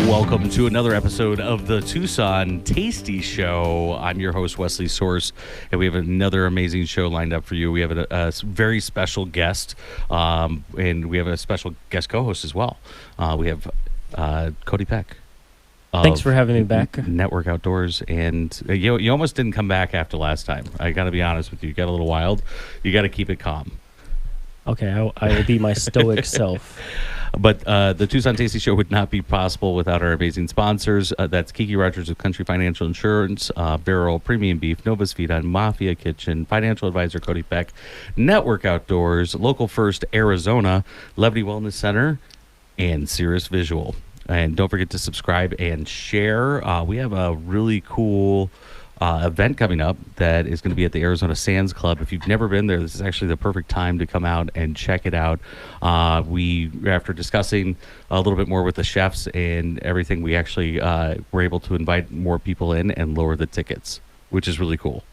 Welcome to another episode of the Tucson Tasty Show. I'm your host, Wesley Source, and we have another amazing show lined up for you. We have a very special guest, and we have a special guest co-host as well. We have Cody Peck. Thanks for having me back. Network Outdoors, and you almost didn't come back after last time. I got to be honest with you. You got a little wild. You got to keep it calm. Okay, I will be my stoic self. But the Tucson Tasty Show would not be possible without our amazing sponsors. That's Kiki Rogers of Country Financial Insurance, Barrel Premium Beef, Nova's Feed on Mafia Kitchen, Financial Advisor Cody Peck, Network Outdoors, Local First Arizona, Levity Wellness Center, and Cirrus Visual. And don't forget to subscribe and share. We have a really cool event coming up that is going to be at the Arizona Sands Club. If you've never been there, this is actually the perfect time to come out and check it out. We, after discussing a little bit more with the chefs and everything, we actually were able to invite more people in and lower the tickets, which is really cool.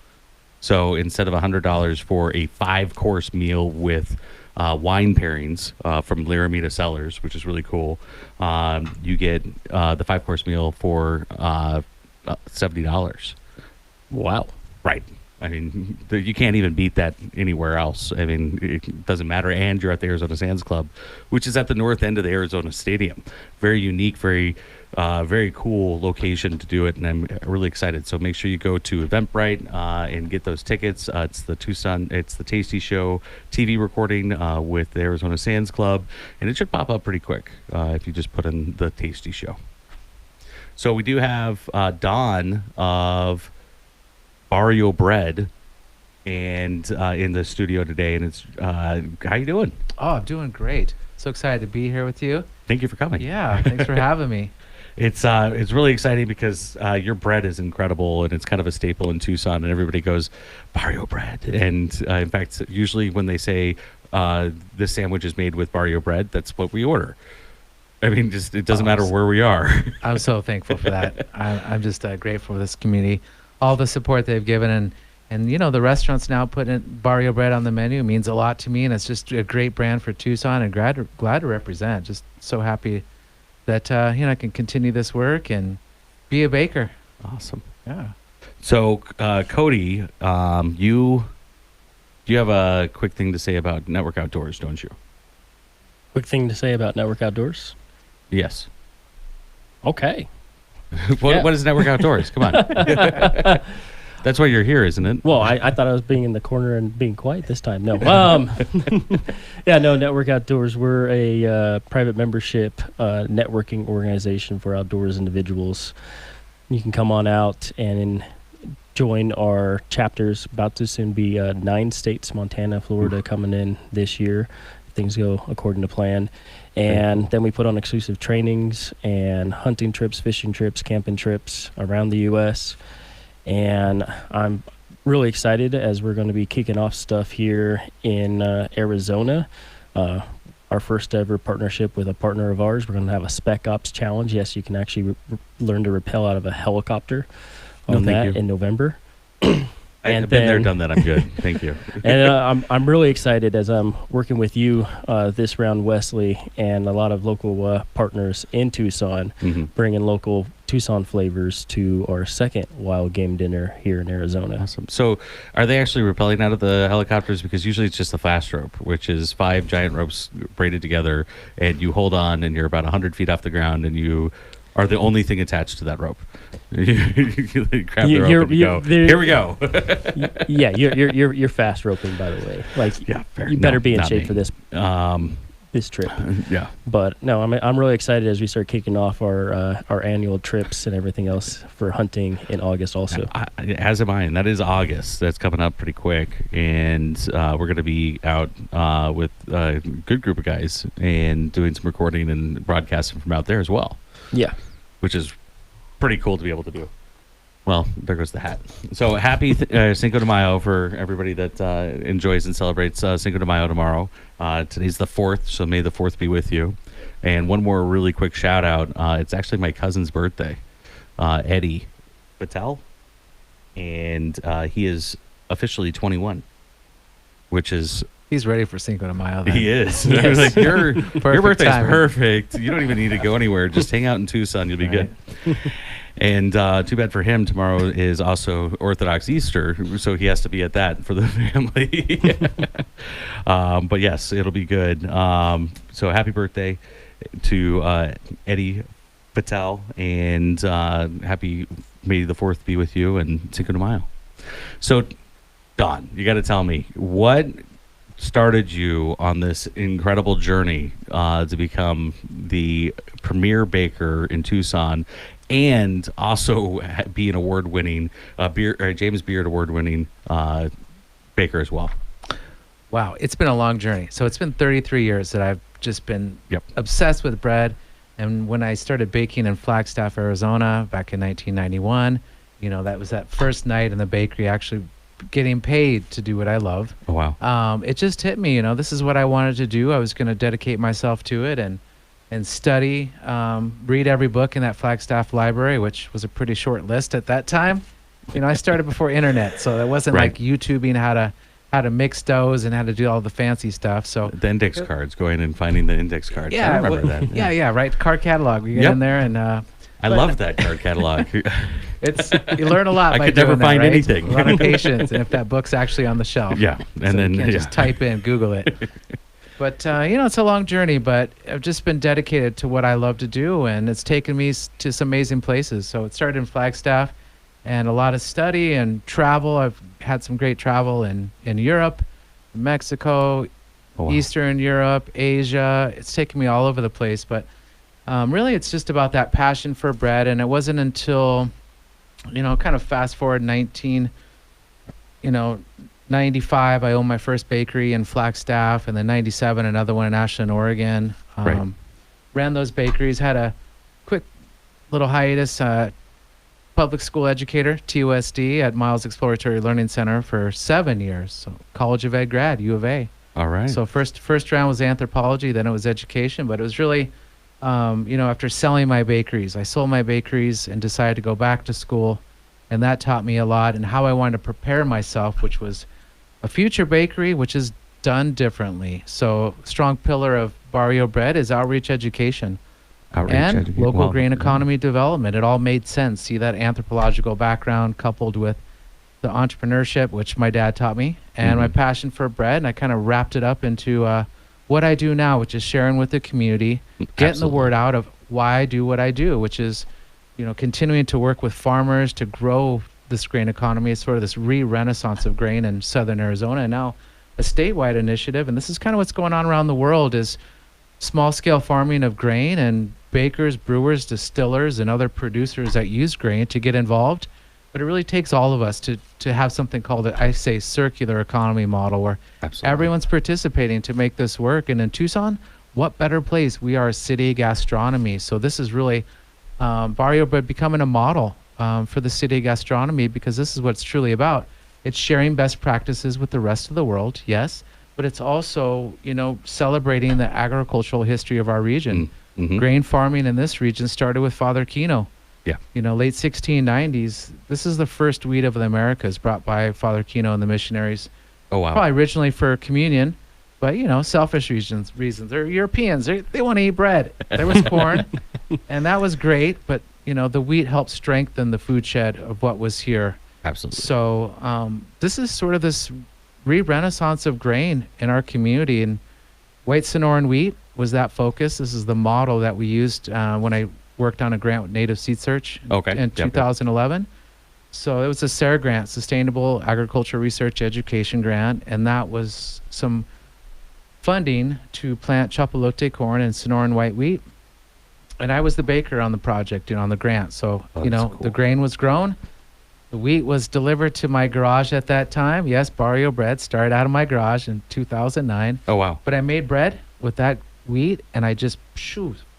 So instead of $100 for a 5-course meal with wine pairings from Laramida Cellars, which is really cool, you get the 5-course meal for $70. Wow. Right. I mean, you can't even beat that anywhere else. I mean, it doesn't matter. And you're at the Arizona Sands Club, which is at the north end of the Arizona Stadium. Very unique, very cool location to do it, and I'm really excited. So make sure you go to Eventbrite and get those tickets. It's the Tasty Show TV recording with the Arizona Sands Club, and it should pop up pretty quick if you just put in the Tasty Show. So we do have Don of Barrio Bread and in the studio today, and it's how you doing? Oh, I'm doing great. So excited to be here with you. Thank you for coming. Yeah, thanks for having me. It's really exciting because your bread is incredible, and it's kind of a staple in Tucson, and everybody goes Barrio Bread. And in fact, usually when they say this sandwich is made with Barrio Bread, that's what we order. I mean, just it doesn't matter where we are. I'm so thankful for that. I'm just grateful for this community, all the support they've given, and you know, the restaurants now putting Barrio Bread on the menu means a lot to me, and it's just a great brand for Tucson, and glad to represent. Just so happy that I can continue this work and be a baker. Awesome. Yeah. So Cody, you have a quick thing to say about Network Outdoors, don't you? Quick thing to say about Network Outdoors? Yes. Okay. What is Network Outdoors? Come on. That's why you're here, isn't it? Well, I thought I was being in the corner and being quiet this time. No. Network Outdoors, we're a private membership networking organization for outdoors individuals. You can come on out and join our chapters. About to soon be 9 states, Montana, Florida, coming in this year. Things go according to plan. And then we put on exclusive trainings and hunting trips, fishing trips, camping trips around the U.S., and I'm really excited as we're going to be kicking off stuff here in Arizona. Our first ever partnership with a partner of ours. We're going to have a Spec Ops challenge. Yes, you can actually learn to rappel out of a helicopter on in November. I've been there, done that. I'm good. Thank you. And I'm really excited as I'm working with you this round, Wesley, and a lot of local partners in Tucson, bringing local Tucson flavors to our second wild game dinner here in Arizona. Awesome. So are they actually rappelling out of the helicopters? Because usually it's just the fast rope, which is 5 giant ropes braided together, and you hold on, and you're about 100 feet off the ground, and you are the only thing attached to that rope. You grab the rope and you go, here we go. Yeah, you're fast roping, by the way. Like, yeah, you better be in shape for this this trip. Yeah. But no, I'm really excited as we start kicking off our annual trips and everything else for hunting in August also. As am I, and that is August. That's coming up pretty quick, and we're going to be out with a good group of guys and doing some recording and broadcasting from out there as well. Yeah. Which is pretty cool to be able to do. Well, there goes the hat. So happy Cinco de Mayo for everybody that enjoys and celebrates Cinco de Mayo tomorrow. Today's the 4th, so may the 4th be with you. And one more really quick shout out. It's actually my cousin's birthday, Eddie Patel. And he is officially 21, which is He's ready for Cinco de Mayo. Then. He is. Yes. Like, your birthday's timing. perfect. You don't even need to go anywhere. Just hang out in Tucson. You'll be Right. good. And too bad for him. Tomorrow is also Orthodox Easter, so he has to be at that for the family. But yes, it'll be good. So happy birthday to Eddie Patel, and happy May the 4th be with you, and Cinco de Mayo. So, Don, you got to tell me what started you on this incredible journey to become the premier baker in Tucson, and also be an award-winning James Beard award-winning baker as well. Wow, it's been a long journey. So it's been 33 years that I've just been Yep. obsessed with bread. And when I started baking in Flagstaff, Arizona, back in 1991, that was that first night in the bakery, actually getting paid to do what I love. Oh, wow. It just hit me, this is what I wanted to do. I was going to dedicate myself to it and study, read every book in that Flagstaff library, which was a pretty short list at that time. I started before internet, so it wasn't Right. like YouTubing how to mix doughs and how to do all the fancy stuff. So The index cards, going and finding the index cards. I remember that. Yeah, right. Card catalog. We get Yep. in there and I love that card catalog. you learn a lot. I by could never doing that, find right? anything. A lot of patience, and if that book's actually on the shelf. Yeah, and So then you can't just type in, Google it. But it's a long journey. But I've just been dedicated to what I love to do, and it's taken me to some amazing places. So it started in Flagstaff, and a lot of study and travel. I've had some great travel in Europe, Mexico, Oh, wow. Eastern Europe, Asia. It's taken me all over the place, but really it's just about that passion for bread. And it wasn't until, kind of fast forward 95, I owned my first bakery in Flagstaff, and then 97, another one in Ashland, Oregon. Right. Ran those bakeries, had a quick little hiatus, public school educator, TUSD, at Miles Exploratory Learning Center for 7 years. So College of Ed grad, U of A. All right. So first round was anthropology, then it was education, but it was really, after selling my bakeries, I sold my bakeries and decided to go back to school, and that taught me a lot and how I wanted to prepare myself, which was a future bakery, which is done differently. So strong pillar of Barrio Bread is outreach education. And local grain economy development. It all made sense. See that anthropological background coupled with the entrepreneurship, which my dad taught me, and my passion for bread. And I kind of wrapped it up into what I do now, which is sharing with the community, getting the word out of why I do what I do, which is, continuing to work with farmers to grow this grain economy. It's sort of this re-renaissance of grain in southern Arizona, and now a statewide initiative. And this is kind of what's going on around the world, is small-scale farming of grain, and bakers, brewers, distillers, and other producers that use grain to get involved. But it really takes all of us to have something called, I say, circular economy model, where everyone's participating to make this work. And in Tucson, what better place? We are a city gastronomy. So this is really Barrio Bread becoming a model for the city gastronomy, because this is what it's truly about. It's sharing best practices with the rest of the world, yes, but it's also, celebrating the agricultural history of our region. Mm-hmm. Grain farming in this region started with Father Kino. Yeah. Late 1690s. This is the first wheat of the Americas brought by Father Kino and the missionaries. Oh, wow. Probably originally for communion, but, selfish reasons. They're Europeans. They want to eat bread. There was corn, and that was great, but, the wheat helped strengthen the food shed of what was here. Absolutely. So this is sort of this re-renaissance of grain in our community, and white Sonoran wheat was that focus. This is the model that we used when I worked on a grant with Native Seed Search in 2011. So it was a SARE grant, Sustainable Agriculture Research Education grant, and that was some funding to plant Chapalote corn and Sonoran white wheat. And I was the baker on the project, on the grant. So, cool. The grain was grown. The wheat was delivered to my garage at that time. Yes, Barrio Bread started out of my garage in 2009. Oh, wow. But I made bread with that wheat, and I just,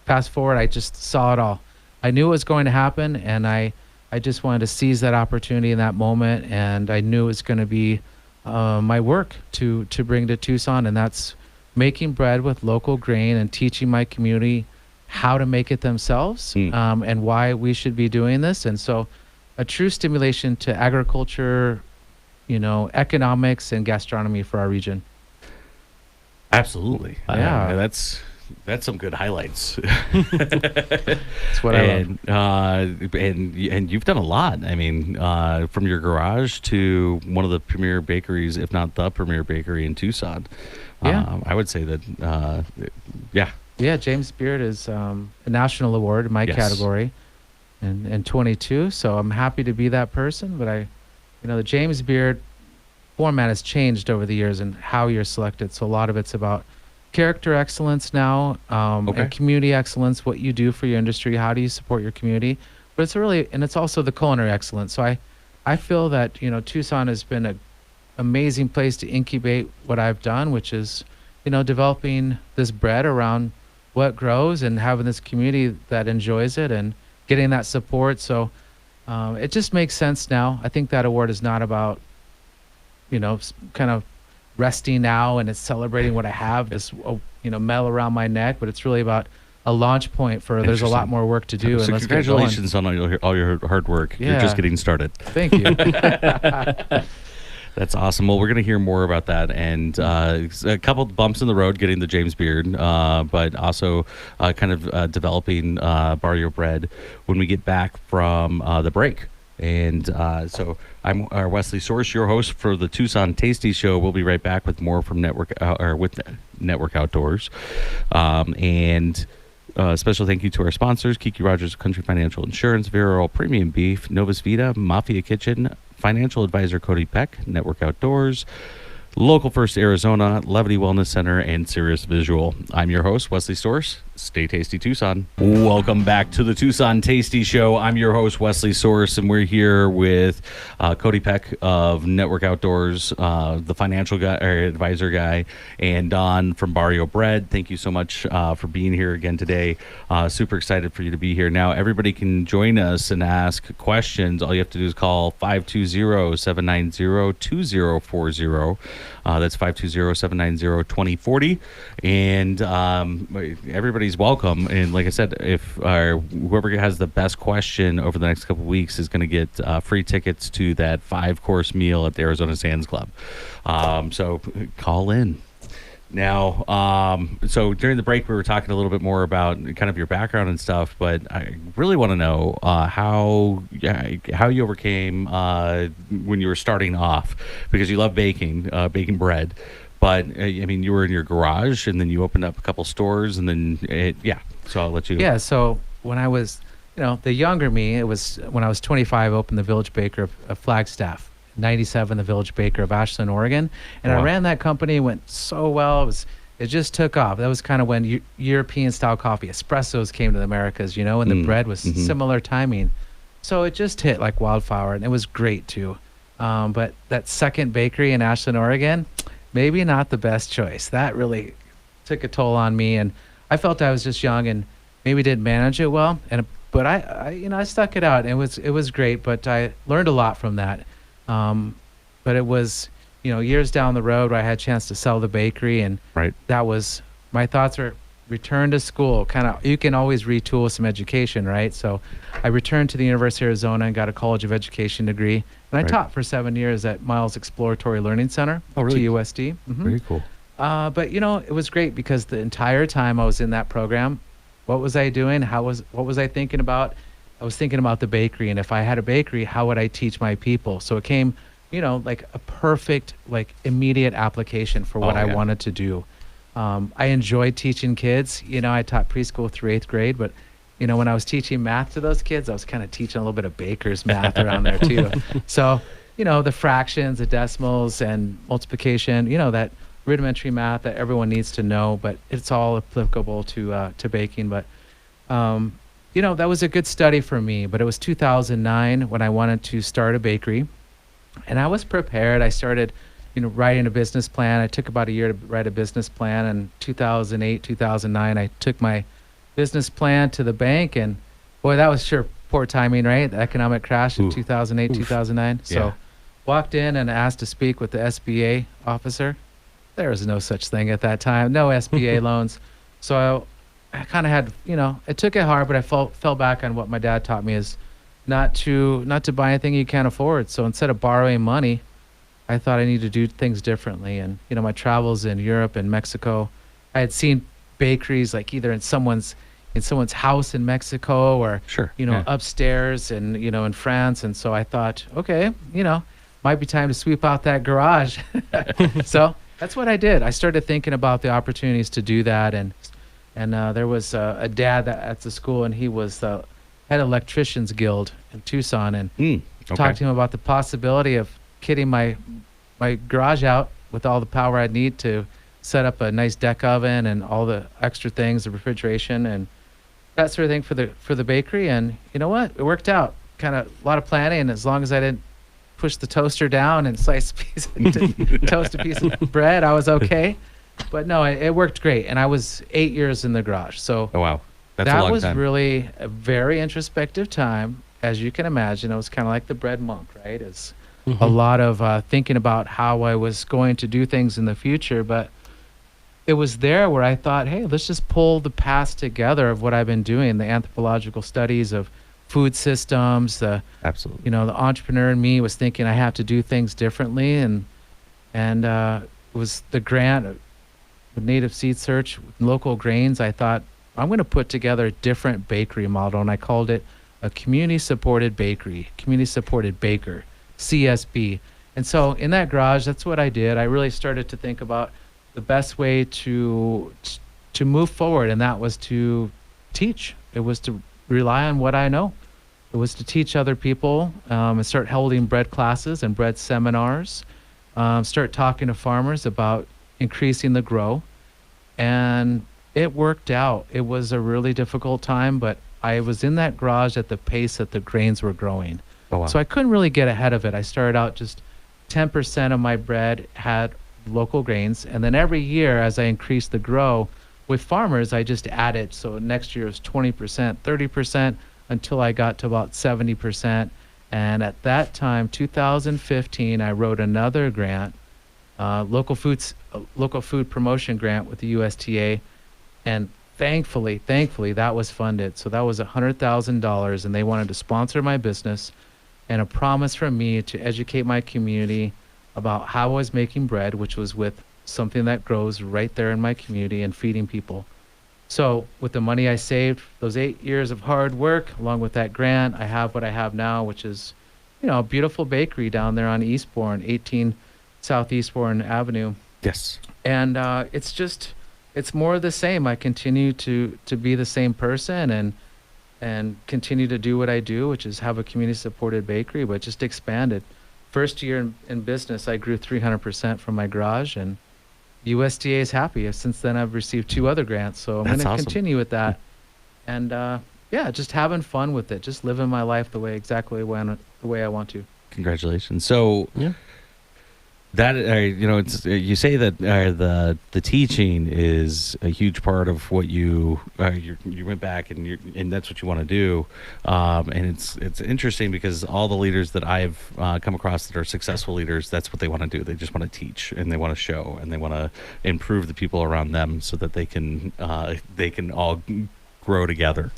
fast forward, I just saw it all. I knew it was going to happen, and I just wanted to seize that opportunity in that moment, and I knew it was going to be my work to bring to Tucson, and that's making bread with local grain and teaching my community how to make it themselves, and why we should be doing this. And so a true stimulation to agriculture, economics and gastronomy for our region. Absolutely. Yeah. That's some good highlights. That's what I love. And you've done a lot. I mean, from your garage to one of the premier bakeries, if not the premier bakery in Tucson. Yeah. I would say that. Yeah. Yeah, James Beard is a national award in my Yes. category, and 22. So I'm happy to be that person. But the James Beard format has changed over the years and how you're selected. So a lot of it's about character excellence now, Okay. and community excellence. What you do for your industry, how do you support your community? But it's also the culinary excellence. So I feel that Tucson has been an amazing place to incubate what I've done, which is developing this bread around what grows and having this community that enjoys it and getting that support. So it just makes sense now. I think that award is not about, kind of resting now and it's celebrating what I have, this, medal around my neck, but it's really about a launch point for there's a lot more work to do. So And let's get going. congratulations on all your hard work. You're Yeah. just getting started. Thank you. That's awesome. Well, we're going to hear more about that and a couple bumps in the road getting the James Beard, but also kind of developing Barrio Bread when we get back from the break. And so I'm Wesley Source, your host for the Tucson Tasty Show. We'll be right back with more from Network Outdoors. And special thank you to our sponsors, Kiki Rogers Country Financial Insurance, Viral Premium Beef, Novus Vita, Mafia Kitchen, Financial Advisor Cody Peck, Network Outdoors, Local First Arizona, Levity Wellness Center, and Sirius Visual. I'm your host, Wesley Source. Stay tasty, Tucson. Welcome back to the Tucson Tasty Show. I'm your host, Wesley Source, and we're here with Cody Peck of Network Outdoors, the financial guy, or advisor guy, and Don from Barrio Bread. Thank you so much for being here again today. Super excited for you to be here. Now, everybody can join us and ask questions. All you have to do is call 520-790-2040. That's 520-790-2040. And everybody's welcome. And like I said, if whoever has the best question over the next couple of weeks is going to get free tickets to that 5-course meal at the Arizona Sands Club. So call in. Now, so during the break, we were talking a little bit more about kind of your background and stuff, but I really want to know how you overcame when you were starting off, because you love baking bread. But I mean, you were in your garage, and then you opened up a couple stores, and then So I'll let you. Yeah. So when I was, the younger me, it was when I was 25, I opened the Village Baker of Flagstaff. 97, the Village Baker of Ashland, Oregon, and Wow. I ran that company. It went so well. It just took off. That was kind of when European style coffee, espressos, came to the Americas, and the bread was similar timing. So it just hit like wildfire, and it was great too. But that second bakery in Ashland, Oregon, maybe not the best choice. That really took a toll on me, and I felt I was just young and maybe didn't manage it well. But I stuck it out. And it was great, but I learned a lot from that. But it was, years down the road where I had a chance to sell the bakery, and Right. that was, my thoughts were return to school. You can always retool some education, right? So I returned to the University of Arizona and got a College of Education degree. And I Right. taught for 7 years at Miles Exploratory Learning Center, Oh, really? TUSD. Very cool. But it was great because the entire time I was in that program, what was I doing? What was I thinking about? I was thinking about the bakery, and if I had a bakery, how would I teach my people? So it came, like a perfect, like immediate application for what I wanted to do. I enjoyed teaching kids. I taught preschool through 8th grade, but when I was teaching math to those kids, I was kind of teaching a little bit of baker's math around there too. So, the fractions, the decimals, and multiplication, that rudimentary math that everyone needs to know, but it's all applicable to baking. But that was a good study for me. But it was 2009 when I wanted to start a bakery, and I was prepared. I started, writing a business plan. I took about a year to write a business plan. And 2008, 2009, I took my business plan to the bank, and boy, that was sure poor timing, right? The economic crash of 2008, 2009. Yeah. So walked in and asked to speak with the SBA officer. There was no such thing at that time, no SBA loans. So I kind of had, it took it hard, but I fell back on what my dad taught me is not to buy anything you can't afford. So instead of borrowing money, I thought I needed to do things differently. And, my travels in Europe and Mexico, I had seen bakeries like either in someone's house in Mexico or, Sure. upstairs and, in France. And so I thought, okay, might be time to sweep out that garage. So that's what I did. I started thinking about the opportunities to do that. And there was a dad at the school, and he was the head electricians guild in Tucson. And Okay. talked to him about the possibility of kitting my garage out with all the power I'd need to set up a nice deck oven and all the extra things, the refrigeration and that sort of thing for the bakery. And you know what? It worked out. Kind of a lot of planning, and as long as I didn't push the toaster down and toast a piece of bread, I was okay. But no, it worked great. And I was 8 years in the garage. So Oh, wow. That's a that long was time. really a very introspective time. As you can imagine, it was kind of like the bread monk, right? It's a lot of thinking about how I was going to do things in the future. But it was there where I thought, hey, let's just pull the past together of what I've been doing, the anthropological studies of food systems, Absolutely. the entrepreneur in me was thinking I have to do things differently. And it was the grant with Native Seed Search, local grains. I thought, I'm going to put together a different bakery model, and I called it a community-supported bakery, community-supported baker, CSB. And so in that garage, that's what I did. I really started to think about the best way to move forward, and that was to teach. It was to rely on what I know. It was to teach other people and start holding bread classes and bread seminars, start talking to farmers about increasing the grow. And it worked out. It was a really difficult time, but I was in that garage at the pace that the grains were growing. Oh, wow. So I couldn't really get ahead of it. I started out just 10% of my bread had local grains. And then every year as I increased the grow with farmers, I just added. So next year was 20%, 30%, until I got to about 70%. And at that time, 2015, I wrote another grant, local food promotion grant with the USDA. And thankfully, that was funded. So that was $100,000, and they wanted to sponsor my business, and a promise from me to educate my community about how I was making bread, which was with something that grows right there in my community and feeding people. So with the money I saved, those 8 years of hard work, along with that grant, I have what I have now, which is, a beautiful bakery down there on Eastbourne, 18 South Eastbourne Avenue. Yes. And it's more of the same. I continue to be the same person and continue to do what I do, which is have a community-supported bakery, but just expanded. First year in business, I grew 300% from my garage, and USDA is happy. Since then, I've received 2 other grants, so I'm going to continue with that. And just having fun with it, just living my life the way I want to. Congratulations. So Yeah. that it's you say that the teaching is a huge part of what you went back and that's what you want to do, and it's interesting because all the leaders that I've come across that are successful leaders, that's what they want to do. They just want to teach, and they want to show, and they want to improve the people around them so that they can all grow together.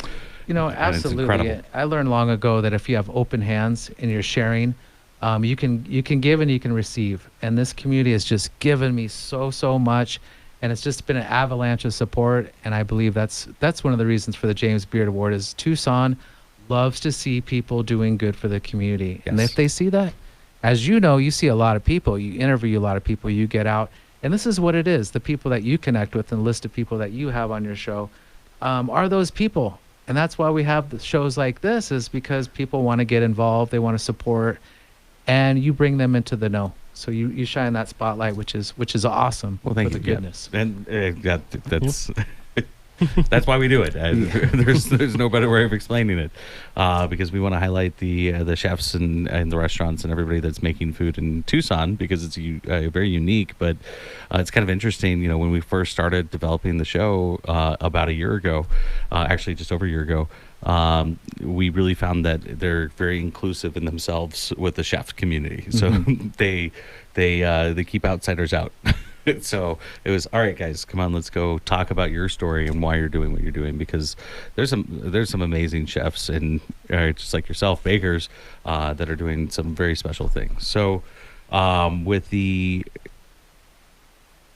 Absolutely. I learned long ago that if you have open hands and you're sharing, you can give and you can receive. And this community has just given me so much, and it's just been an avalanche of support. And I believe that's one of the reasons for the James Beard Award is Tucson loves to see people doing good for the community. Yes. And if they see that, as you see a lot of people, you interview a lot of people, you get out, and this is what it is. The people that you connect with and the list of people that you have on your show are those people. And that's why we have the shows like this, is because people want to get involved, they want to support, and you bring them into the know. So you shine that spotlight, which is awesome. Well, thank for you. the goodness. Yeah. And that's that's why we do it. There's no better way of explaining it, because we want to highlight the chefs and the restaurants and everybody that's making food in Tucson, because it's very unique. But it's kind of interesting. When we first started developing the show about a year ago, actually just over a year ago, we really found that they're very inclusive in themselves with the chef community. So they keep outsiders out. So it was, all right, guys, come on, let's go talk about your story and why you're doing what you're doing, because there's some amazing chefs and just like yourself, bakers, that are doing some very special things. So with the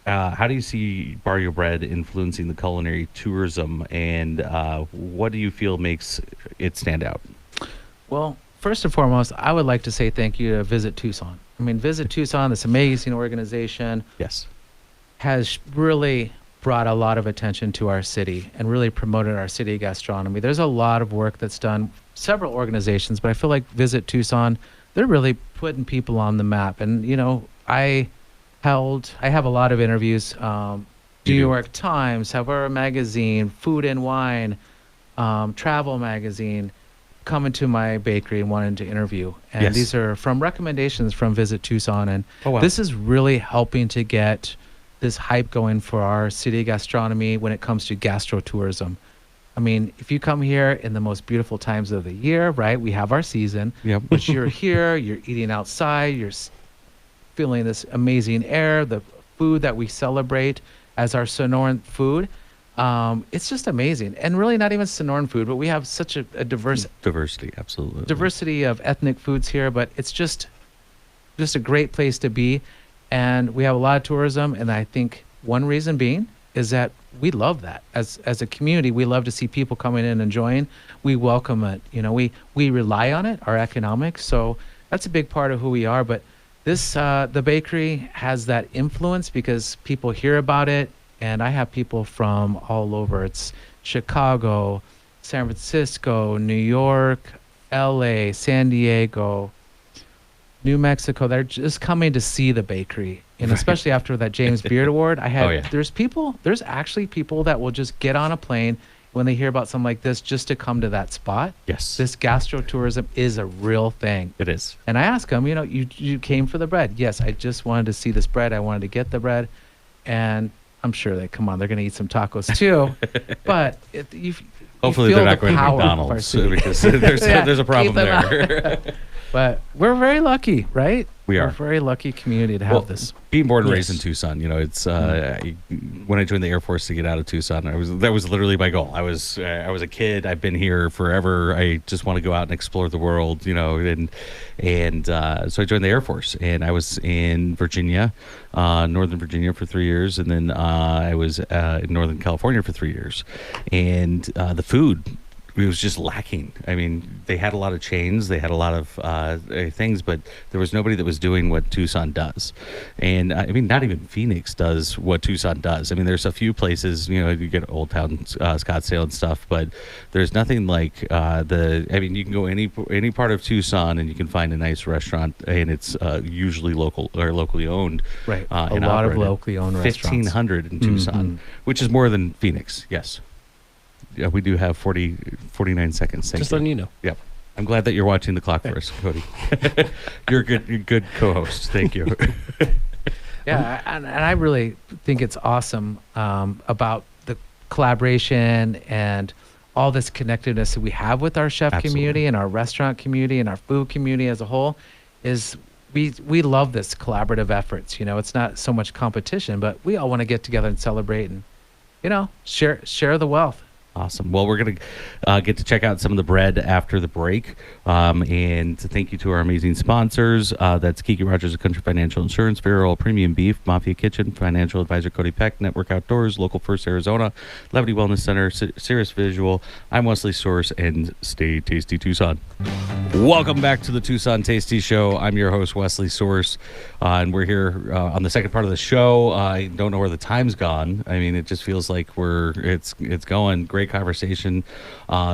how do you see Barrio Bread influencing the culinary tourism, and what do you feel makes it stand out? Well, first and foremost, I would like to say thank you to Visit Tucson. I mean, Visit Tucson, this amazing organization, Yes. has really brought a lot of attention to our city and really promoted our city gastronomy. There's a lot of work that's done, several organizations, but I feel like Visit Tucson, they're really putting people on the map. And, you know, I have a lot of interviews, New York Times, Havara Magazine, Food and Wine, Travel Magazine, coming to my bakery and wanting to interview. And Yes. these are from recommendations from Visit Tucson. And Oh, wow. this is really helping to get this hype going for our city gastronomy when it comes to gastrotourism. I mean, if you come here in the most beautiful times of the year, right? We have our season, Yep. but you're here, you're eating outside, you're feeling this amazing air, the food that we celebrate as our Sonoran food. It's just amazing. And really not even Sonoran food, but we have such a diverse Diversity, absolutely. diversity of ethnic foods here, but it's just a great place to be. And we have a lot of tourism, and I think one reason being is that we love that. As a community, we love to see people coming in and enjoying. We welcome it. You know, we rely on it, our economics. So that's a big part of who we are. But this the bakery has that influence because people hear about it, and I have people from all over. It's Chicago, San Francisco, New York, LA, San Diego, New Mexico. They're just coming to see the bakery. And especially after that James Beard Award, I had, Oh, yeah. there's actually people that will just get on a plane when they hear about something like this just to come to that spot. Yes. This gastrotourism is a real thing. It is. And I asked them, you know, you came for the bread. Yes, I just wanted to see this bread. I wanted to get the bread. And I'm sure they're going to eat some tacos too. But Hopefully you they're feel not the going to power of our McDonald's city. because there's Yeah, there's a problem keep them there. But we're very lucky, right? We We're are. a very lucky community to have Well, this. Being born and raised in Yes. Tucson, you know, it's when I joined the Air Force to get out of Tucson, that was literally my goal. I was a kid. I've been here forever. I just want to go out and explore the world, you know, and so I joined the Air Force, and I was in Virginia, Northern Virginia for 3 years, and then I was in Northern California for 3 years, and the food. It was just lacking. I mean, they had a lot of chains, they had a lot of things, but there was nobody that was doing what Tucson does. And I mean, not even Phoenix does what Tucson does. I mean, there's a few places, you know, you get Old Town, Scottsdale and stuff, but there's nothing like I mean, you can go any part of Tucson and you can find a nice restaurant, and it's usually local or locally owned. Right. A and lot of operated. locally owned restaurants. 1,500 in Tucson, Mhm. which is more than Phoenix. Yes. Yeah, we do have 49 seconds. Thank Just you. letting you know. Yep. I'm glad that you're watching the clock for us, Cody. You're a good co-host. Thank you. Yeah, and I really think it's awesome about the collaboration and all this connectedness that we have with our chef Absolutely. community and our restaurant community and our food community as a whole. Is we love this collaborative efforts. You know, it's not so much competition, but we all want to get together and celebrate and, you know, share the wealth. Awesome. Well, we're going to get to check out some of the bread after the break. And thank you to our amazing sponsors. That's Kiki Rogers of Country Financial Insurance, Vero Premium Beef, Mafia Kitchen, Financial Advisor Cody Peck, Network Outdoors, Local First Arizona, Levity Wellness Center, Sirius Visual. I'm Wesley Source, and stay tasty, Tucson. Welcome back to the Tucson Tasty Show. I'm your host, Wesley Source, and we're here on the second part of the show. I don't know where the time's gone. I mean, it just feels like it's going. Great conversation,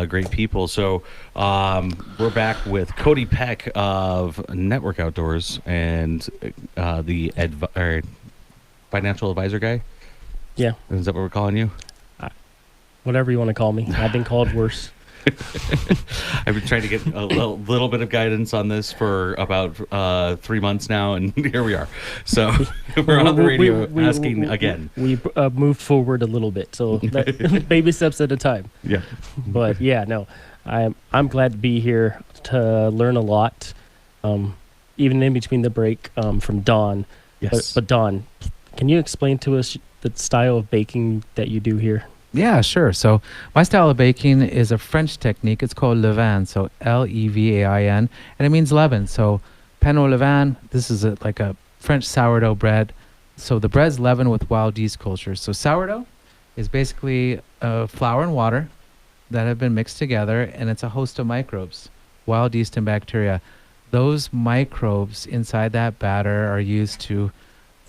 great people. So we're back with Cody Peck of Network Outdoors and the financial advisor guy. Yeah, Is that what we're calling you? whatever you want to call me. I've been called worse. I've been trying to get a little bit of guidance on this for about 3 months now, and here we are. So we're on the radio asking again. We moved forward a little bit, so baby steps at a time. Yeah. But yeah, no, I'm glad to be here to learn a lot, even in between the break from Dawn. Yes. But Dawn, can you explain to us the style of baking that you do here? Yeah, sure. So my style of baking is a French technique. It's called levain, so Levain, and it means leaven. So pain au levain. This is like a French sourdough bread. So the bread's leavened with wild yeast culture. So sourdough is basically flour and water that have been mixed together, and it's a host of microbes, wild yeast and bacteria. Those microbes inside that batter are used to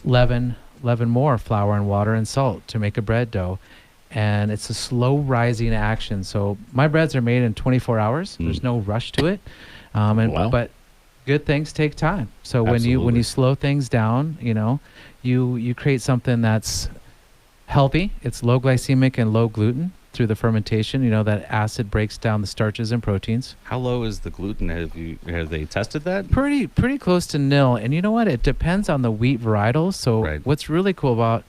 leaven more flour and water and salt to make a bread dough. And it's a slow rising action. So my breads are made in 24 hours. There's no rush to it. But good things take time. So when you slow things down, you create something that's healthy. It's low glycemic and low gluten through the fermentation. That acid breaks down the starches and proteins. How low is the gluten? Have they tested that? Pretty close to nil. And you know what? It depends on the wheat varietals. So what's really cool about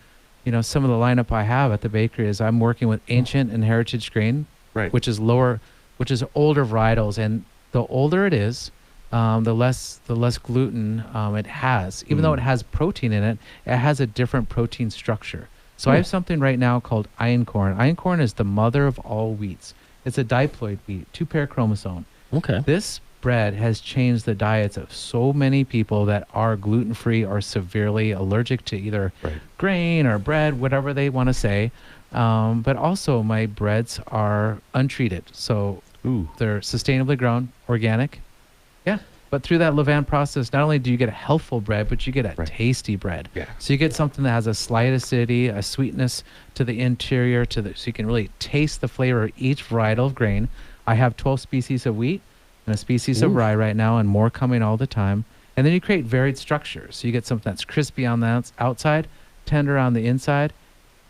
some of the lineup I have at the bakery is I'm working with ancient and heritage grain, which is older varietals. And the older it is, the less gluten it has. Even though it has protein in it, it has a different protein structure. So I have something right now called einkorn. Einkorn is the mother of all wheats. It's a diploid wheat, 2-pair chromosome. Okay. This bread has changed the diets of so many people that are gluten-free or severely allergic to either grain or bread, whatever they want to say. But also my breads are untreated. So they're sustainably grown, organic. Yeah. But through that levain process, not only do you get a healthful bread, but you get a tasty bread. Yeah. So you get something that has a slight acidity, a sweetness to the interior, so you can really taste the flavor of each varietal of grain. I have 12 species of wheat and a species of rye right now, and more coming all the time. And then you create varied structures. So you get something that's crispy on the outside, tender on the inside.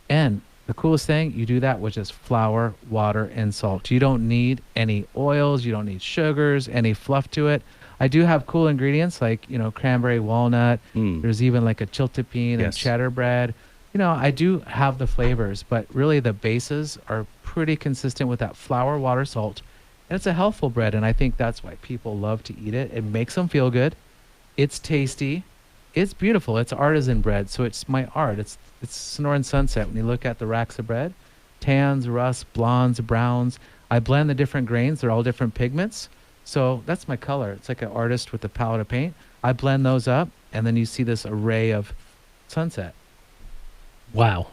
And the coolest thing, you do that with just flour, water, and salt. You don't need any oils. You don't need sugars, any fluff to it. I do have cool ingredients like, cranberry walnut. There's even like a chiltepine and cheddar bread. I do have the flavors, but really the bases are pretty consistent with that flour, water, salt. And it's a healthful bread, and I think that's why people love to eat it. It makes them feel good. It's tasty. It's beautiful. It's artisan bread, so it's my art. It's Sonoran Sunset. When you look at the racks of bread, tans, rusts, blondes, browns. I blend the different grains. They're all different pigments. So that's my color. It's like an artist with a palette of paint. I blend those up, and then you see this array of sunset. Wow.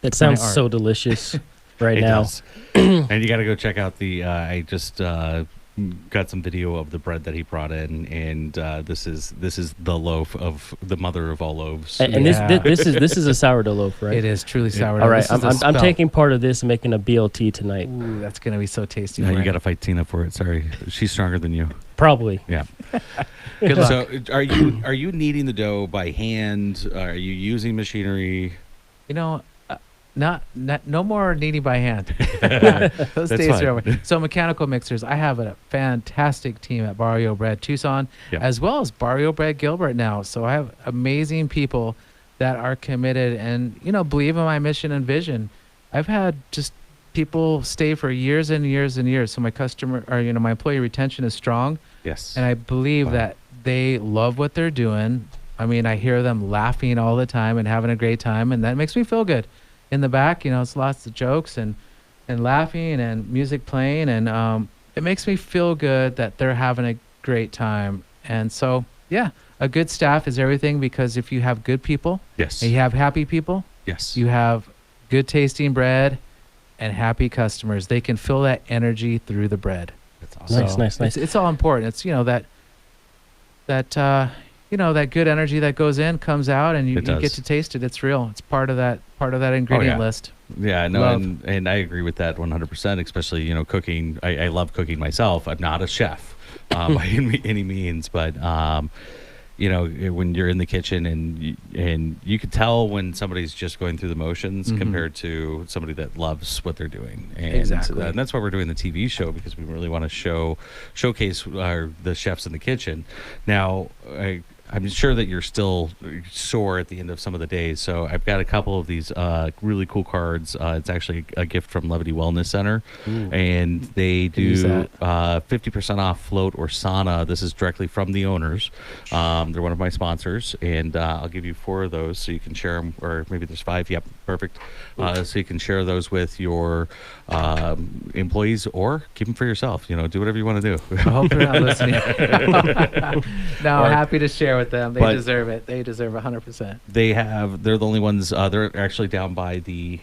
That sounds so delicious right now. And you got to go check out I just got some video of the bread that he brought in, and this is the loaf of the mother of all loaves. And this is a sourdough loaf, right? It is truly sourdough. All right, I'm taking part of this and making a BLT tonight. Ooh, that's gonna be so tasty. No, you got to fight Tina for it. Sorry, she's stronger than you. Probably. Yeah. Good luck. So, are you kneading the dough by hand? Are you using machinery? No more kneading by hand. Those days are over. So mechanical mixers. I have a fantastic team at Barrio Bread Tucson, as well as Barrio Bread Gilbert now. So I have amazing people that are committed and believe in my mission and vision. I've had just people stay for years and years and years. So my my employee retention is strong. Yes. And I believe that they love what they're doing. I mean, I hear them laughing all the time and having a great time, and that makes me feel good. In the back, it's lots of jokes and laughing and music playing, and it makes me feel good that they're having a great time. And so, a good staff is everything, because if you have good people, and you have happy people, you have good tasting bread and happy customers. They can feel that energy through the bread. That's awesome. Nice. It's all important. It's that good energy that goes in comes out, and you get to taste it. It's real. It's part of that ingredient list. Yeah, no, and I agree with that 100%. Especially cooking. I love cooking myself. I'm not a chef by any means, but when you're in the kitchen and you can tell when somebody's just going through the motions compared to somebody that loves what they're doing. And exactly. And that's why we're doing the TV show, because we really want to showcase the chefs in the kitchen. Now, I'm sure that you're still sore at the end of some of the days. So I've got a couple of these really cool cards. It's actually a gift from Levity Wellness Center, and they use do that. 50% off float or sauna. This is directly from the owners. They're one of my sponsors, and I'll give you 4 of those so you can share them, or maybe there's 5. Yep, perfect. So you can share those with your employees or keep them for yourself. Do whatever you want to do. I hope they're not listening. No, Or- happy to share with them. They but- deserve it. They deserve 100%. They're the only ones. They're actually down by the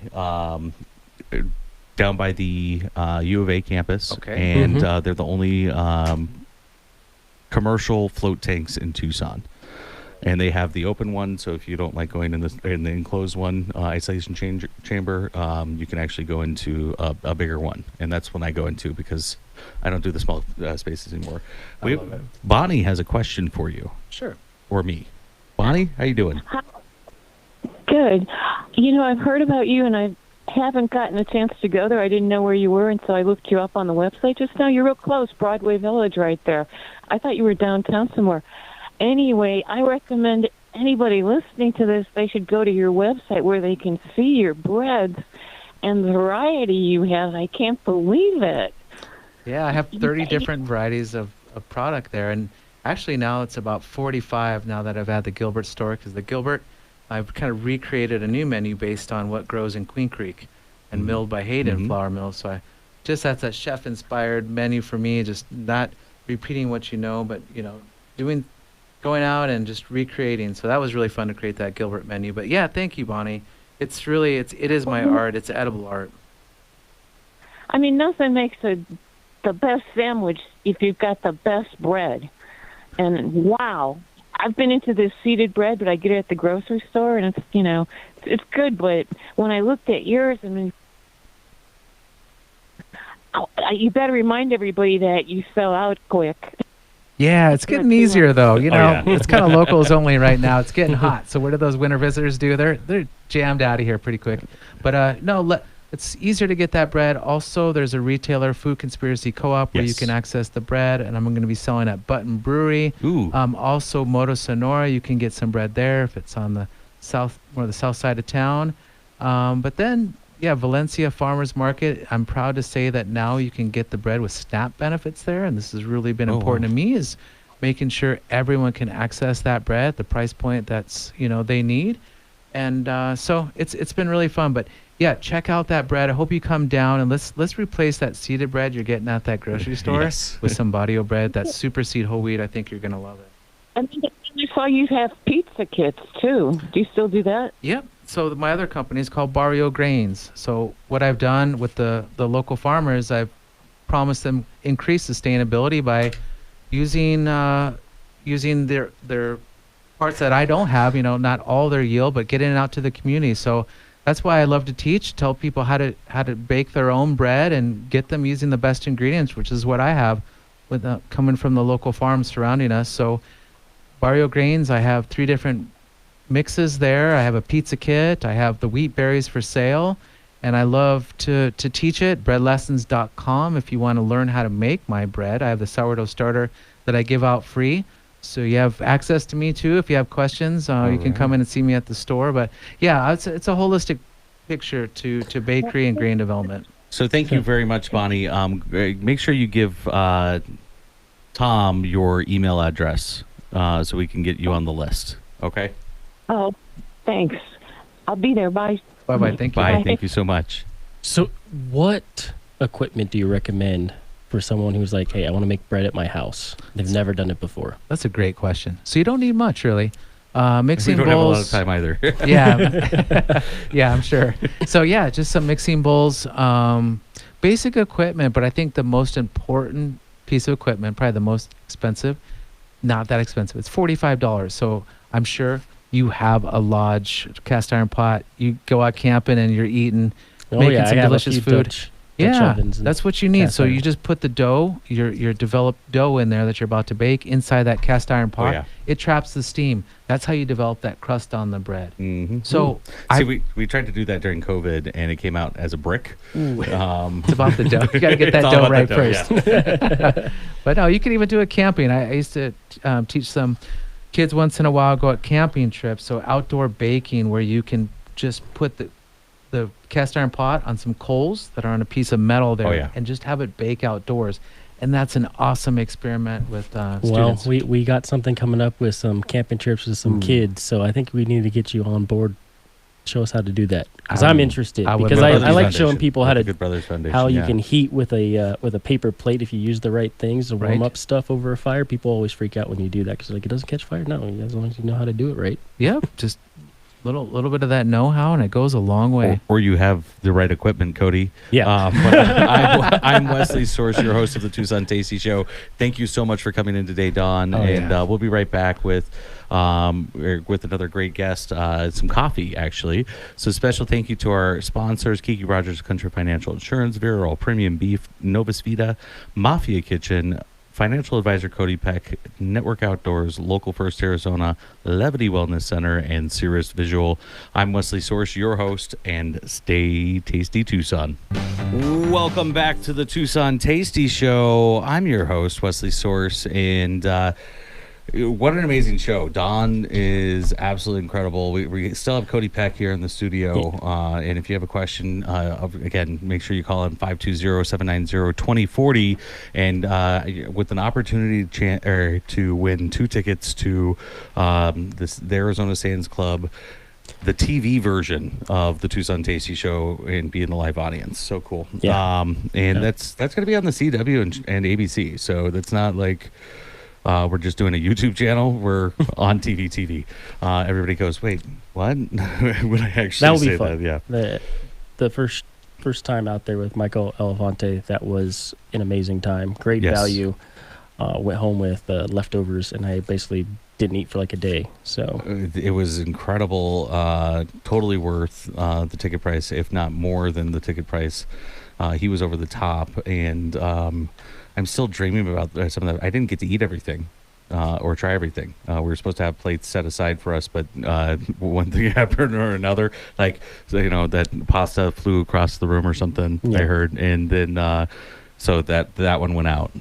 U of A campus, Okay. and they're the only commercial float tanks in Tucson. And they have the open one, so if you don't like going in the enclosed one, isolation chamber, you can actually go into a bigger one, and that's when I go into, because I don't do the small spaces anymore. I love it. Bonnie has a question for you, Sure. or me. Bonnie, how you doing? Good. I've heard about you, and I haven't gotten a chance to go there. I didn't know where you were, and so I looked you up on the website just now. You're real close, Broadway Village right there. I thought you were downtown somewhere. Anyway, I recommend anybody listening to this, they should go to your website where they can see your breads and the variety you have. I can't believe it. Yeah, I have 30 different varieties of product there. And actually now it's about 45 now that I've had the Gilbert store, because the Gilbert, I've kind of recreated a new menu based on what grows in Queen Creek and milled by Hayden Flour Mill. So that's that chef-inspired menu for me, just not repeating what you know, but, going out and just recreating. So that was really fun to create that Gilbert menu. But yeah, thank you, Bonnie. It is my art. It's edible art. I mean, nothing makes the best sandwich if you've got the best bread. And wow, I've been into this seeded bread, but I get it at the grocery store, and it's good. But when I looked at yours, I mean, you better remind everybody that you sell out quick. Yeah, it's getting easier though. yeah. It's kind of locals only right now. It's getting hot. So what do those winter visitors do? They're jammed out of here pretty quick. But it's easier to get that bread. Also, there's a retailer, Food Conspiracy Co-op, where you Yes. can access the bread, and I'm going to be selling at Button Brewery. Ooh. Also, Moto Sonora, you can get some bread there if it's on the south side of town. But then, yeah, Valencia Farmers Market. I'm proud to say that now you can get the bread with SNAP benefits there, and this has really been important to me, is making sure everyone can access that bread at the price point that's they need. And so it's been really fun. But yeah, check out that bread. I hope you come down, and let's replace that seeded bread you're getting at that grocery store Yes. with some Barrio bread. That super seed whole wheat. I think you're gonna love it. And I saw you have pizza kits too. Do you still do that? Yep. So my other company is called Barrio Grains. So what I've done with the local farmers, I've promised them increased sustainability by using their parts that I don't have, not all their yield, but getting it out to the community. So that's why I love to teach, tell people how to bake their own bread and get them using the best ingredients, which is what I have with coming from the local farms surrounding us. So Barrio Grains, I have 3 different mixes there. I have a pizza kit. I have the wheat berries for sale, and I love to teach it. Breadlessons.com if you want to learn how to make my bread. I have the sourdough starter that I give out free. So you have access to me too. If you have questions, you can come in and see me at the store. But yeah, it's a holistic picture to bakery and grain development. So thank you very much, Bonnie. Make sure you give Tom your email address so we can get you on the list. Okay? Oh, thanks. I'll be there. Bye. Bye-bye. Thank you. Bye. Bye. Thank you so much. So, what equipment do you recommend for someone who's like, hey, I want to make bread at my house? They've never done it before. That's a great question. So you don't need much, really. Mixing We don't bowls. have a lot of time either. Yeah. Yeah, I'm sure. So yeah, just some mixing bowls, basic equipment, but I think the most important piece of equipment, probably the most expensive, not that expensive. It's $45. So I'm sure you have a Lodge cast iron pot. You go out camping and you're eating, making I some have a delicious few food. Dutch Yeah, ovens and that's what you need. cast So you irons. just put the dough, your developed dough in there that you're about to bake inside that cast iron pot. yeah. It traps the steam. That's how you develop that crust on the bread. Mm-hmm. So See, we tried to do that during COVID, and it came out as a brick. it's about the dough. You got to get that It's all dough about right the dough, first. But no, you can even do it camping. I used to teach some kids once in a while go on camping trips, so outdoor baking where you can just put the cast iron pot on some coals that are on a piece of metal there, Oh, yeah. and just have it bake outdoors. And that's an awesome experiment with Well, students. we got something coming up with some camping trips with some kids, so I think we need to get you on board. Show us how to do that, because I'm interested. I would Because love I that. like Foundation. showing people how With the to Good Brothers Foundation. how you yeah. can heat with a paper plate if you use the right things to warm Right. up stuff over a fire. People always freak out when you do that because like it doesn't catch fire. No, as long as you know how to do it right. Yep, just little bit of that know-how, and it goes a long way. Or you have the right equipment, Cody. Yeah. But I'm Wesley Source, your host of the Tucson Tasty Show. Thank you so much for coming in today, Don. Oh, and yeah. we'll be right back with another great guest, some coffee, actually. So special thank you to our sponsors, Kiki Rogers Country Financial Insurance, Viral Premium Beef, Novus Vita, Mafia Kitchen, Financial Advisor Cody Peck, Network Outdoors, Local First Arizona, Levity Wellness Center, and Cirrus Visual. I'm Wesley Source, your host, and stay tasty, Tucson. Welcome back to the Tucson Tasty Show. I'm your host, Wesley Source, and what an amazing show. Don is absolutely incredible. We still have Cody Peck here in the studio. And if you have a question, again, make sure you call in 520-790-2040. And with an opportunity to win 2 tickets to the Arizona Sands Club, the TV version of the Tucson Tasty Show, and be in the live audience. So cool. Yeah. That's going to be on the CW and ABC. So that's not like... we're just doing a YouTube channel. We're on TV. Everybody goes, wait, what? Would I actually That would say be fun. that? Yeah. The first time out there with Michael Elefante, that was an amazing time. Great Yes. value. Went home with leftovers, and I basically didn't eat for like a day. So It was incredible. Totally worth the ticket price, if not more than the ticket price. He was over the top, and I'm still dreaming about some of that. I didn't get to eat everything or try everything. We were supposed to have plates set aside for us, but one thing happened or another. Like, so, that pasta flew across the room or something, Yeah. I heard. And then, so that one went out.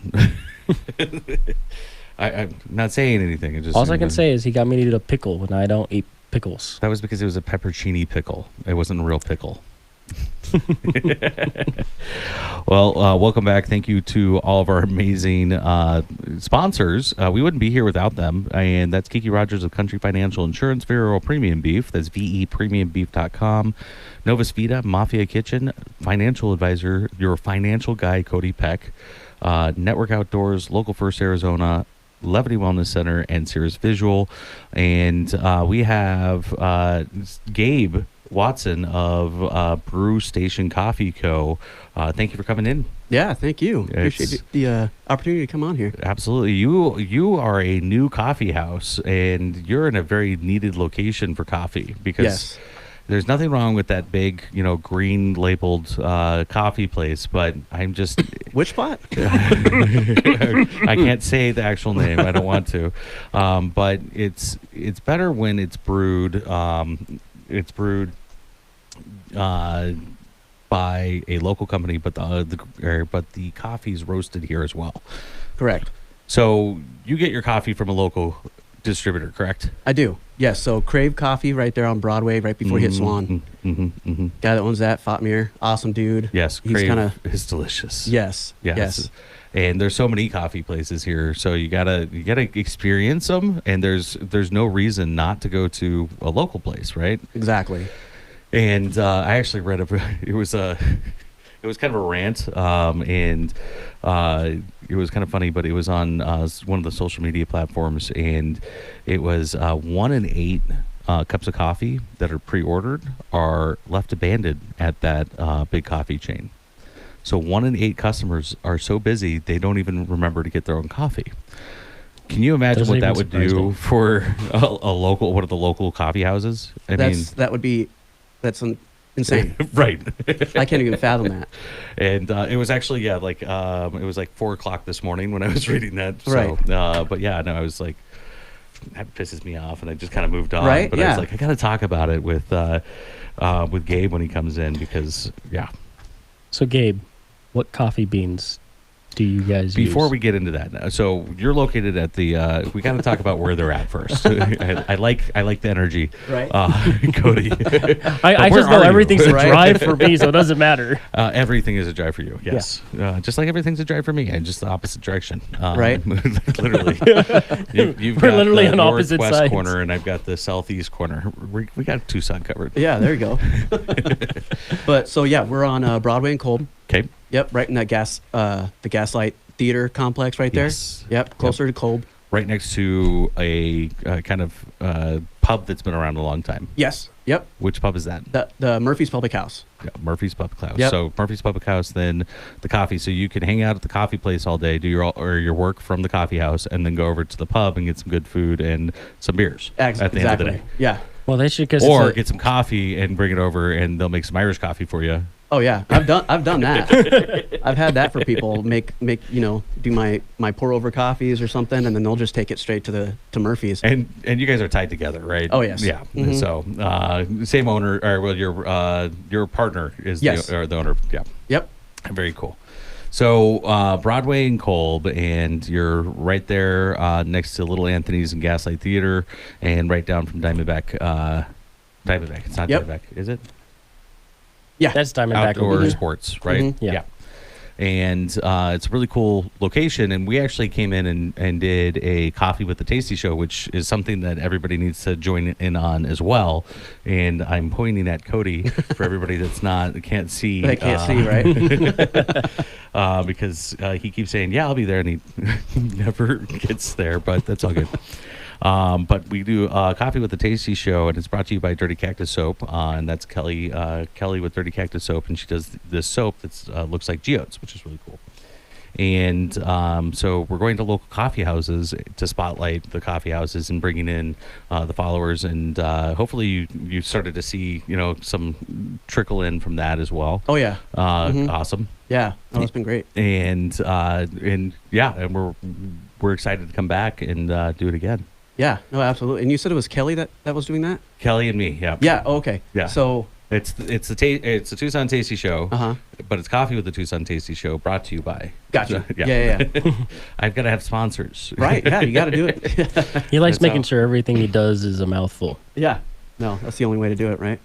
I'm not saying anything. It just, all I can say is he got me to eat a pickle when I don't eat pickles. that was because it was a peppercini pickle. It wasn't a real pickle. Well, welcome back. Thank you to all of our amazing sponsors. We wouldn't be here without them. And that's Kiki Rogers of Country Financial Insurance, Viral Premium Beef. That's vepremiumbeef.com. Novus Vita, Mafia Kitchen, Financial Advisor, your financial guy, Cody Peck. Network Outdoors, Local First Arizona, Levity Wellness Center, and Cirrus Visual. And we have Gabe Watson of Brew Station Coffee Co. Thank you for coming in. Yeah, thank you. Appreciate the opportunity to come on here. Absolutely. You are a new coffee house, and you're in a very needed location for coffee because Yes. there's nothing wrong with that big, green labeled coffee place, but I'm just Which spot? I can't say the actual name. I don't want to, but it's better when it's brewed. It's brewed by a local company, but the coffee's roasted here as well. Correct. So you get your coffee from a local distributor, correct? I do. Yes. So Crave Coffee right there on Broadway, right before you hit Swan. Guy that owns that, Fatmir, awesome dude. Yes, He's Crave kinda- is delicious. Yes. Yes. Yes. And there's so many coffee places here, so you gotta experience them. And there's no reason not to go to a local place, right? Exactly. And I actually read it was kind of a rant, and it was kind of funny, but it was on one of the social media platforms, and it was 1 in 8 cups of coffee that are pre-ordered are left abandoned at that big coffee chain. So 1 in 8 customers are so busy they don't even remember to get their own coffee. Can you imagine Doesn't what that even would surprise do me. for one of the local coffee houses? That's insane. Right. I can't even fathom that. And it was actually, it was like 4:00 this morning when I was reading that. So, Right. but yeah, no, I was like, that pisses me off, and I just kind of moved on. Right, But I was yeah. like, I got to talk about it with Gabe when he comes in because, yeah. So Gabe, what coffee beans do you guys Before use? we get into that, so you're located at the. We got to talk about where they're at first. I like the energy, Right. Cody. I where just know are you? everything's a Right. drive for me, so it doesn't matter. Everything is a drive for you. Yes, just like everything's a drive for me, and just the opposite direction. Right. Literally, you've We're got literally the on opposite northwest sides. corner, and I've got the southeast corner. We got Tucson covered. Yeah, there you go. But so yeah, we're on Broadway and Kolb. Okay. Yep, right in that the Gaslight Theater complex right there. Yes. Yep, closer to Kolb. Right next to a kind of pub that's been around a long time. Yes. Yep. Which pub is that? The Murphy's Public House. Yeah, Murphy's Public House. Yep. So Murphy's Public House, then the coffee. So you can hang out at the coffee place all day, do your work from the coffee house, and then go over to the pub and get some good food and some beers at the end of the day. Yeah. Well, they should, because Or get some coffee and bring it over, and they'll make some Irish coffee for you. Oh yeah, I've done that. I've had that for people. Make do my pour over coffees or something, and then they'll just take it straight to Murphy's. And you guys are tied together, right? Oh, yes. Yeah. Mhm. So same owner, or well, your partner is Yes. the owner. Yeah. Yep. Very cool. So Broadway and Kolb, and you're right there next to Little Anthony's and Gaslight Theater, and right down from Diamondback. Diamondback. It's not Yep. Diamondback, is it? Yeah. that's Diamondback Outdoor over here. sports, right? Mhm. Yeah. And it's a really cool location. And we actually came in and did a Coffee with the Tasty show, which is something that everybody needs to join in on as well. And I'm pointing at Cody for everybody can't see. They can't see, right? Because he keeps saying, "Yeah, I'll be there," and he never gets there. But that's all good. But we do Coffee with the Tasty show, and it's brought to you by Dirty Cactus Soap, and that's Kelly with Dirty Cactus Soap, and she does this soap that looks like geodes, which is really cool. And so we're going to local coffee houses to spotlight the coffee houses and bringing in the followers, and hopefully you started to see some trickle in from that as well. Oh yeah. Mhm. Awesome. Yeah. Oh, it's been great. And yeah, and we're excited to come back and do it again. Yeah. No, absolutely. And you said it was Kelly that was doing that? Kelly and me, yeah. Yeah. Oh, okay. Yeah. So. It's the Tucson Tasty show, Uh-huh. but it's Coffee with the Tucson Tasty show, brought to you by. Gotcha. Yeah. Yeah. I've got to have sponsors. Right. Yeah. You got to do it. He likes That's making how- sure everything he does is a mouthful. Yeah. No, that's the only way to do it, right?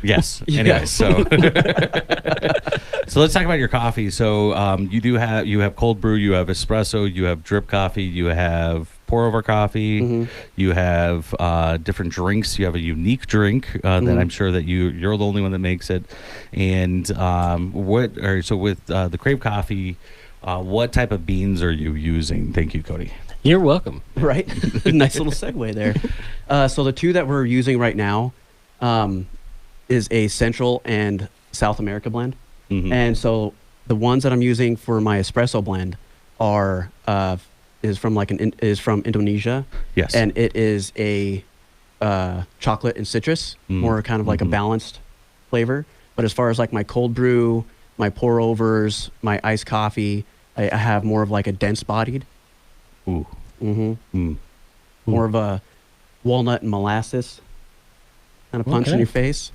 Yes. Yeah. Anyway, so so let's talk about your coffee. So you have cold brew, you have espresso, you have drip coffee, you have pour over coffee, Mhm. you have different drinks. You have a unique drink that Mhm. I'm sure that you're the only one that makes it. And so with the Crave Coffee, what type of beans are you using? Thank you, Cody. You're welcome. Right. Nice little segue there. So the two that we're using right now is a Central and South America blend. Mhm. And so the ones that I'm using for my espresso blend is from Indonesia, Yes. and it is a chocolate and citrus, Mm. more kind of like a Mhm. balanced flavor. But as far as like my cold brew, my pour overs, my iced coffee, I have more of like a dense bodied, Ooh. Mm. more of a walnut and molasses kind of punch in Okay. your face.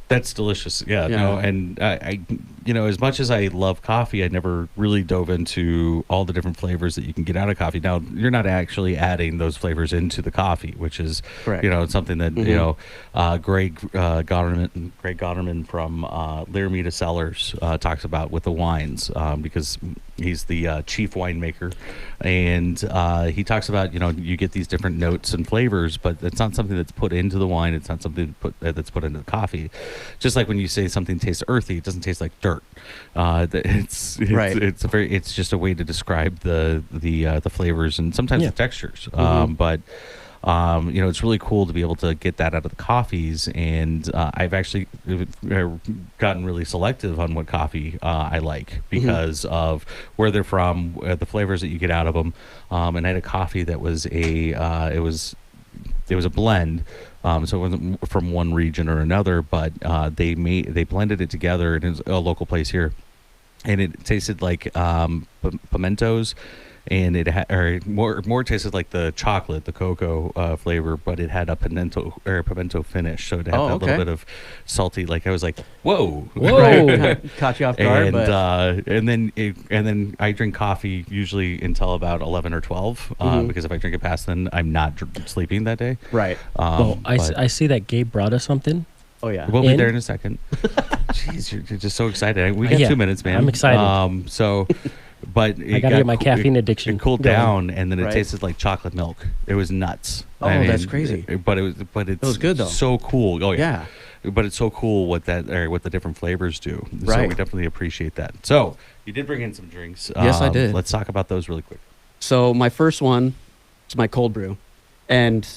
That's delicious. Yeah. Yeah. No, and I as much as I love coffee, I never really dove into all the different flavors that you can get out of coffee. Now, you're not actually adding those flavors into the coffee, which is, Correct. it's something that, Mhm. Greg Goderman from Laramida Cellars talks about with the wines, because he's the chief winemaker. And he talks about, you get these different notes and flavors, but it's not something that's put into the wine. It's not something that's put into the coffee. Just like when you say something tastes earthy, it doesn't taste like dirt. Right. It's just a way to describe the flavors and sometimes Yeah. the textures. Mhm. But it's really cool to be able to get that out of the coffees. And I've actually gotten really selective on what coffee I like because of where they're from, the flavors that you get out of them. And I had a coffee that was it was a blend. So it wasn't from one region or another, but they blended it together, and it's a local place here. and it tasted like pimentos, and it had or more tasted like the chocolate, the cocoa flavor, but it had a pimento finish, so it had Oh, that okay. little bit of salty. Like I was like, whoa, Whoa. Caught you off guard, and then I drink coffee usually until about 11 or 12 Mhm. because if I drink it past then I'm not sleeping that day. right. Well, But I see that Gabe brought us something. Oh yeah. we'll be in- there in a second. Jeez, you're just so excited. We got Yeah, 2 minutes, man. I'm excited. So, but I gotta get my caffeine addiction It cooled going. down, and then it Right. tasted like chocolate milk. It was nuts. Oh, that's crazy. But it's was good, though. So cool. Oh Yeah. But it's so cool what the different flavors do. So Right. we definitely appreciate that. So you did bring in some drinks. Yes, I did. Let's talk about those really quick. So my first one is my cold brew, and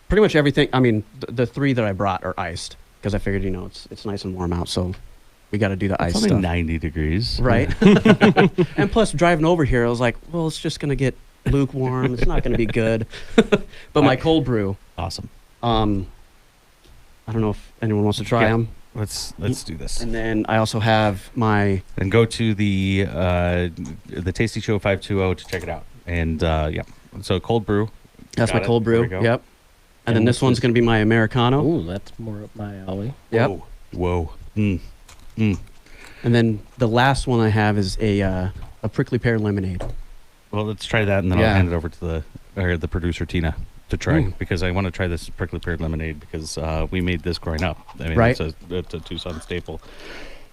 pretty much everything. I mean, the three that I brought are iced because I figured it's nice and warm out, so we got to do the It's ice only stuff, 90 degrees. right? And plus, driving over here, I was like, well, it's just gonna get lukewarm. It's not gonna be good. But my cold brew, Awesome. I don't know if anyone wants to try Yeah. them. Let's do this. And then I also have my And go to the Tasty Show 520 to check it out. And yeah, so cold brew. that's Got my it. cold There brew. we go. Yep. And then And this one's gonna be my Americano. Oh, that's more up my alley. Yep. Whoa. Mm. And then the last one I have is a prickly pear lemonade. Well, let's try that, and then Yeah. I'll hand it over to the producer Tina to try Ooh. because I want to try this prickly pear lemonade because we made this growing up. I mean, Right. it's a Tucson staple,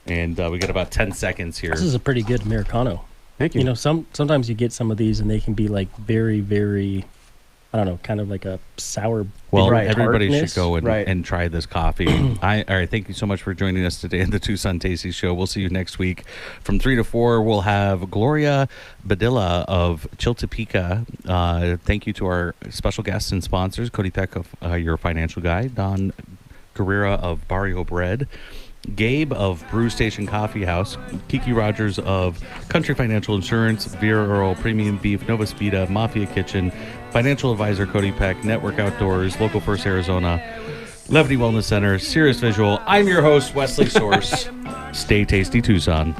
and we got about 10 seconds here. This is a pretty good Americano. Thank you. You know, sometimes you get some of these and they can be like very, very, I don't know, kind of like a sour. Well, Right. everybody tartness. should go Right. and try this coffee. All right, thank you so much for joining us today in the Tucson Tasty Show. We'll see you next week from 3 to 4. We'll have Gloria Badilla of Chiltepeka. Thank you to our special guests and sponsors, Cody Peck of Your Financial Guy, Don Guerrera of Barrio Bread, Gabe of Brew Station Coffee House, Kiki Rogers of Country Financial Insurance, Vera Earl Premium Beef, Nova Spida, Mafia Kitchen, Financial Advisor Cody Peck, Network Outdoors, Local First Arizona, Levity Wellness Center, Sirius Visual. I'm your host, Wesley Source. Stay tasty, Tucson.